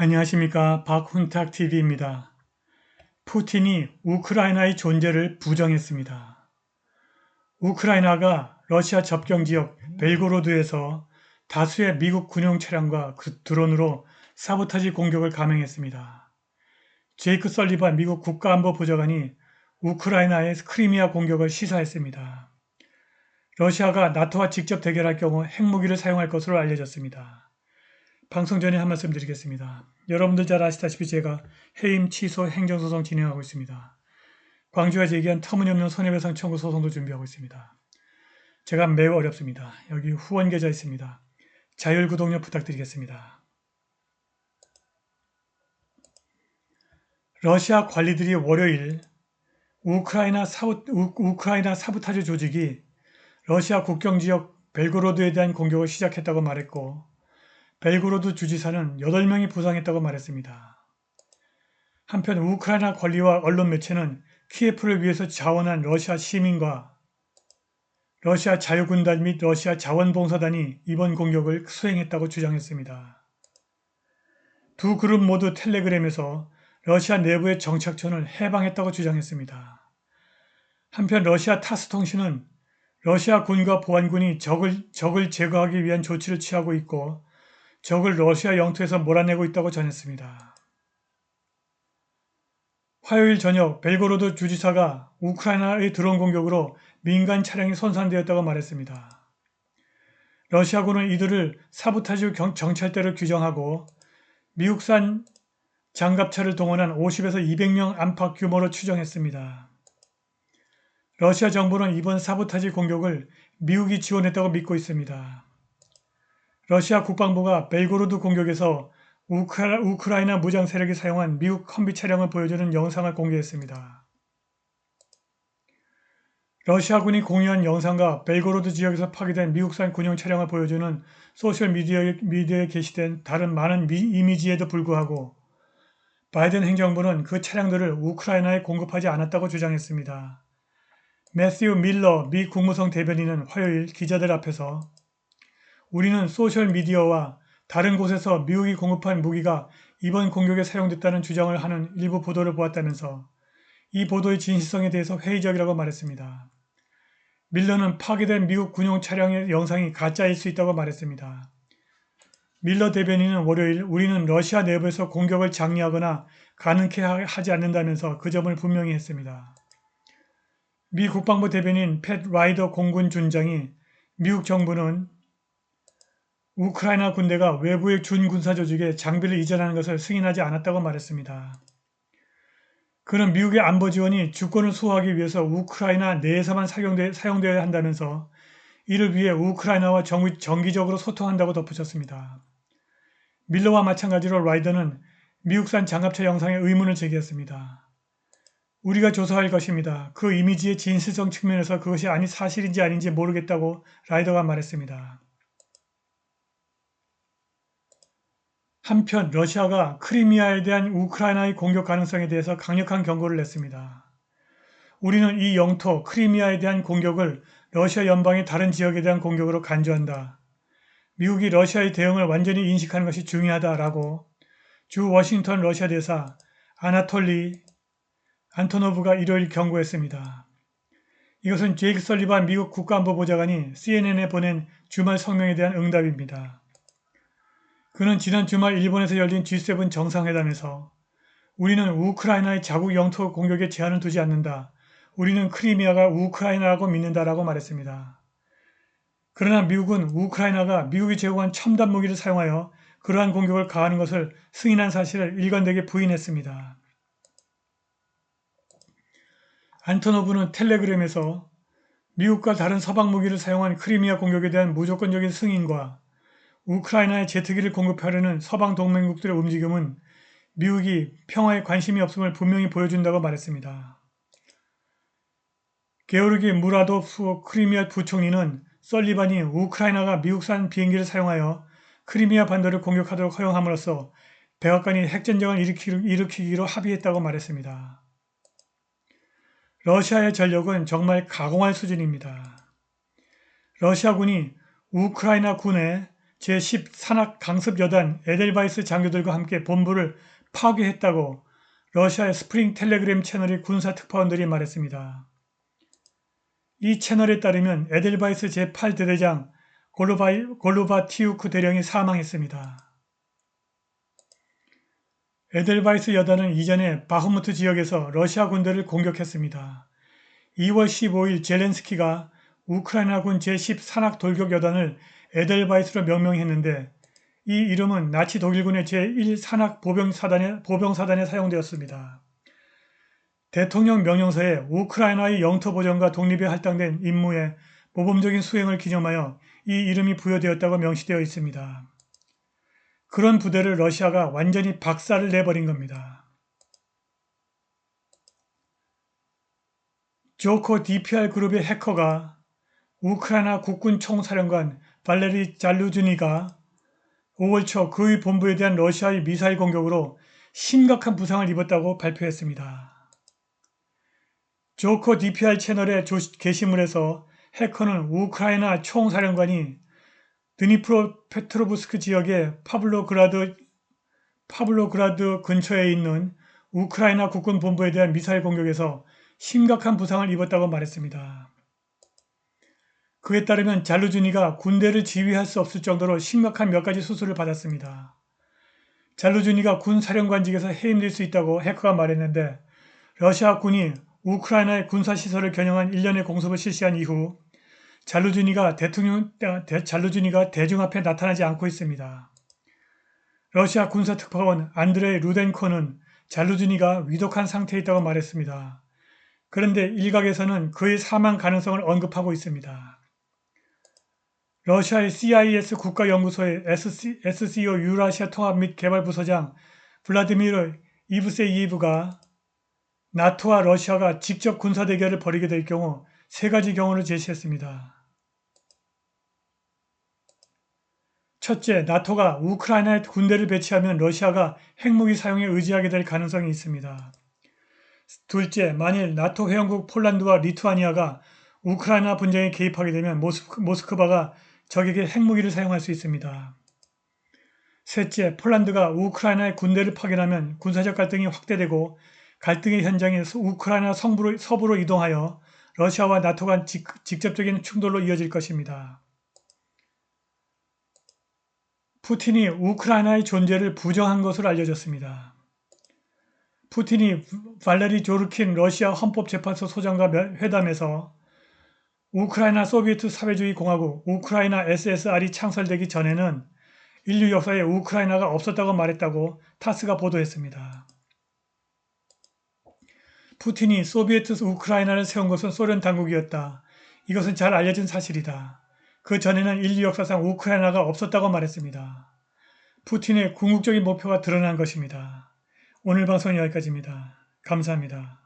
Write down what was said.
안녕하십니까. 박훈탁TV입니다. 푸틴이 우크라이나의 존재를 부정했습니다. 우크라이나가 러시아 접경지역 벨고로드에서 다수의 미국 군용 차량과 그 드론으로 사보타지 공격을 감행했습니다. 제이크 설리반 미국 국가안보보좌관이 우크라이나의 크리미아 공격을 시사했습니다. 러시아가 나토와 직접 대결할 경우 핵무기를 사용할 것으로 알려졌습니다. 방송 전에 한 말씀 드리겠습니다. 여러분들 잘 아시다시피 제가 해임 취소 행정소송 진행하고 있습니다. 광주가 제기한 터무니없는 손해배상 청구 소송도 준비하고 있습니다. 제가 매우 어렵습니다. 여기 후원 계좌 있습니다. 자율 구독료 부탁드리겠습니다. 러시아 관리들이 월요일 우크라이나 사보타주 조직이 러시아 국경지역 벨고로드에 대한 공격을 시작했다고 말했고 벨고로드 주지사는 8명이 부상했다고 말했습니다. 한편 우크라이나 관리와 언론 매체는 키예프를 위해서 자원한 러시아 시민과 러시아 자유군단 및 러시아 자원봉사단이 이번 공격을 수행했다고 주장했습니다. 두 그룹 모두 텔레그램에서 러시아 내부의 정착촌을 해방했다고 주장했습니다. 한편 러시아 타스 통신은 러시아 군과 보안군이 적을 제거하기 위한 조치를 취하고 있고 적을 러시아 영토에서 몰아내고 있다고 전했습니다. 화요일 저녁 벨고로드 주지사가 우크라이나의 드론 공격으로 민간 차량이 손상되었다고 말했습니다. 러시아군은 이들을 사보타주 정찰대로 규정하고 미국산 장갑차를 동원한 50에서 200명 안팎 규모로 추정했습니다. 러시아 정부는 이번 사보타지 공격을 미국이 지원했다고 믿고 있습니다. 러시아 국방부가 벨고로드 공격에서 우크라이나 무장 세력이 사용한 미국 컴비 차량을 보여주는 영상을 공개했습니다. 러시아군이 공유한 영상과 벨고로드 지역에서 파괴된 미국산 군용 차량을 보여주는 소셜미디어에 게시된 다른 많은 이미지에도 불구하고 바이든 행정부는 그 차량들을 우크라이나에 공급하지 않았다고 주장했습니다. 매튜 밀러 미 국무성 대변인은 화요일 기자들 앞에서 우리는 소셜미디어와 다른 곳에서 미국이 공급한 무기가 이번 공격에 사용됐다는 주장을 하는 일부 보도를 보았다면서 이 보도의 진실성에 대해서 회의적이라고 말했습니다. 밀러는 파괴된 미국 군용 차량의 영상이 가짜일 수 있다고 말했습니다. 밀러 대변인은 월요일 우리는 러시아 내부에서 공격을 장려하거나 가능케 하지 않는다면서 그 점을 분명히 했습니다. 미 국방부 대변인 팻 라이더 공군 준장이 미국 정부는 우크라이나 군대가 외부의 준군사 조직에 장비를 이전하는 것을 승인하지 않았다고 말했습니다. 그는 미국의 안보 지원이 주권을 수호하기 위해서 우크라이나 내에서만 사용되어야 한다면서 이를 위해 우크라이나와 정기적으로 소통한다고 덧붙였습니다. 밀러와 마찬가지로 라이더는 미국산 장갑차 영상에 의문을 제기했습니다. 우리가 조사할 것입니다. 그 이미지의 진실성 측면에서 그것이 사실인지 아닌지 모르겠다고 라이더가 말했습니다. 한편 러시아가 크리미아에 대한 우크라이나의 공격 가능성에 대해서 강력한 경고를 냈습니다. 우리는 이 영토 크리미아에 대한 공격을 러시아 연방의 다른 지역에 대한 공격으로 간주한다. 미국이 러시아의 대응을 완전히 인식하는 것이 중요하다라고 주 워싱턴 러시아 대사 아나톨리 안토노브가 일요일 경고했습니다. 이것은 제이크 설리반 미국 국가안보보좌관이 CNN에 보낸 주말 성명에 대한 응답입니다. 그는 지난 주말 일본에서 열린 G7 정상회담에서 우리는 우크라이나의 자국 영토 공격에 제한을 두지 않는다. 우리는 크리미아가 우크라이나라고 믿는다라고 말했습니다. 그러나 미국은 우크라이나가 미국이 제공한 첨단 무기를 사용하여 그러한 공격을 가하는 것을 승인한 사실을 일관되게 부인했습니다. 안토노브는 텔레그램에서 미국과 다른 서방 무기를 사용한 크리미아 공격에 대한 무조건적인 승인과 우크라이나에 제트기를 공급하려는 서방 동맹국들의 움직임은 미국이 평화에 관심이 없음을 분명히 보여준다고 말했습니다. 게오르기 무라도프 크리미아 부총리는 설리반이 우크라이나가 미국산 비행기를 사용하여 크리미아 반도를 공격하도록 허용함으로써 백악관이 핵전쟁을 일으키기로 합의했다고 말했습니다. 러시아의 전력은 정말 가공할 수준입니다. 러시아군이 우크라이나 군에 제10 산악 강습 여단 에델바이스 장교들과 함께 본부를 파괴했다고 러시아의 스프링 텔레그램 채널의 군사 특파원들이 말했습니다. 이 채널에 따르면 에델바이스 제8대대장 골로바티우크 대령이 사망했습니다. 에델바이스 여단은 이전에 바흐무트 지역에서 러시아 군대를 공격했습니다. 2월 15일 젤렌스키가 우크라이나군 제10 산악 돌격 여단을 에델바이스로 명명했는데 이 이름은 나치 독일군의 제1 산악 보병사단에 사용되었습니다. 대통령 명령서에 우크라이나의 영토 보전과 독립에 할당된 임무의 모범적인 수행을 기념하여 이 이름이 부여되었다고 명시되어 있습니다. 그런 부대를 러시아가 완전히 박살을 내버린 겁니다. 조코 DPR 그룹의 해커가 우크라이나 국군 총사령관 발레리 잘루즈니가 5월 초 그의 본부에 대한 러시아의 미사일 공격으로 심각한 부상을 입었다고 발표했습니다. 조코 DPR 채널의 게시물에서 해커는 우크라이나 총사령관이 드니프로페트로브스크 지역의 파블로그라드 근처에 있는 우크라이나 국군 본부에 대한 미사일 공격에서 심각한 부상을 입었다고 말했습니다. 그에 따르면 잘루즈니가 군대를 지휘할 수 없을 정도로 심각한 몇 가지 수술을 받았습니다. 잘루즈니가 군 사령관직에서 해임될 수 있다고 해커가 말했는데 러시아 군이 우크라이나의 군사시설을 겨냥한 일련의 공습을 실시한 이후 잘루즈니가 대중 앞에 나타나지 않고 있습니다. 러시아 군사특파원 안드레이 루덴코는 잘루즈니가 위독한 상태에 있다고 말했습니다. 그런데 일각에서는 그의 사망 가능성을 언급하고 있습니다. 러시아의 CIS 국가연구소의 SCO 유라시아 통합 및 개발부서장 블라디미르 이브세이브가 나토와 러시아가 직접 군사대결을 벌이게 될 경우 세 가지 경우를 제시했습니다. 첫째, 나토가 우크라이나에 군대를 배치하면 러시아가 핵무기 사용에 의지하게 될 가능성이 있습니다. 둘째, 만일 나토 회원국 폴란드와 리투아니아가 우크라이나 분쟁에 개입하게 되면 모스크바가 적에게 핵무기를 사용할 수 있습니다. 셋째, 폴란드가 우크라이나에 군대를 파견하면 군사적 갈등이 확대되고 갈등의 현장이 우크라이나 서부로 이동하여 러시아와 나토 간 직접적인 충돌로 이어질 것입니다. 푸틴이 우크라이나의 존재를 부정한 것으로 알려졌습니다. 푸틴이 발레리 조르킨 러시아 헌법재판소 소장과 회담에서 우크라이나 소비에트 사회주의 공화국 우크라이나 SSR이 창설되기 전에는 인류 역사에 우크라이나가 없었다고 말했다고 타스가 보도했습니다. 푸틴이 소비에트 우크라이나를 세운 것은 소련 당국이었다. 이것은 잘 알려진 사실이다. 그 전에는 인류 역사상 우크라이나가 없었다고 말했습니다. 푸틴의 궁극적인 목표가 드러난 것입니다. 오늘 방송은 여기까지입니다. 감사합니다.